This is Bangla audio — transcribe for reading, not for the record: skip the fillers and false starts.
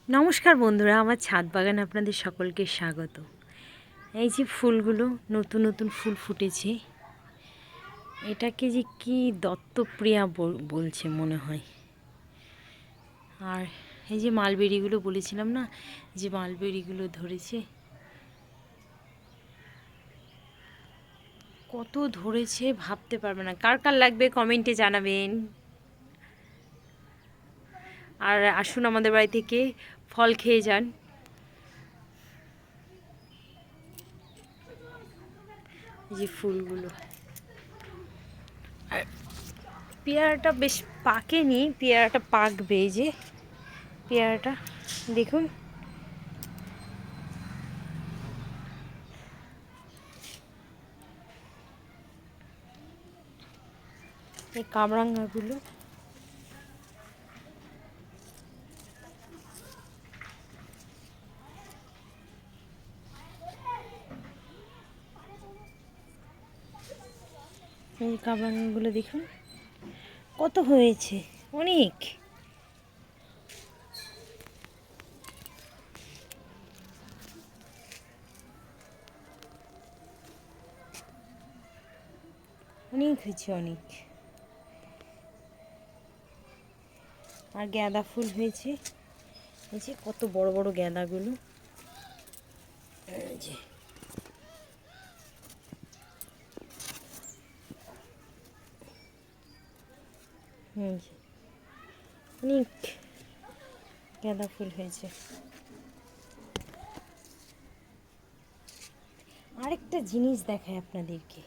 নমস্কার বন্ধুরা, আমার ছাদ বাগানে আপনাদের সকলকে স্বাগত। এই যে ফুলগুলো, নতুন নতুন ফুল ফুটেছে। এটাকে যে কি দত্তপ্রিয়া বলছে মনে হয়। আর এই যে মালবেরিগুলো বলেছিলাম না, যে মালবেরিগুলো ধরেছে, কত ধরেছে ভাবতে পারবে না। কার কার লাগবে কমেন্টে জানাবেন। আর আসুন আমাদের বাড়ি থেকে ফল খেয়ে যান। এই যে ফুলগুলো, আর পেয়ারাটা বেশ পাকেনি, পেয়ারাটা পাকবে। এই যে পেয়ারাটা দেখুন, এই কামরাঙ্গাগুলো এই কামরাঙ্গাগুলো দেখুন কত হয়েছে, অনেক। অনেক হয়েছে, অনেক। আর গাঁদা ফুল হয়েছে, এই যে কত বড় বড় গাঁদাগুলো। এই যে অনেক গাঁদা ফুল হয়েছে। আরেকটা জিনিস দেখায় আপনাদেরকে।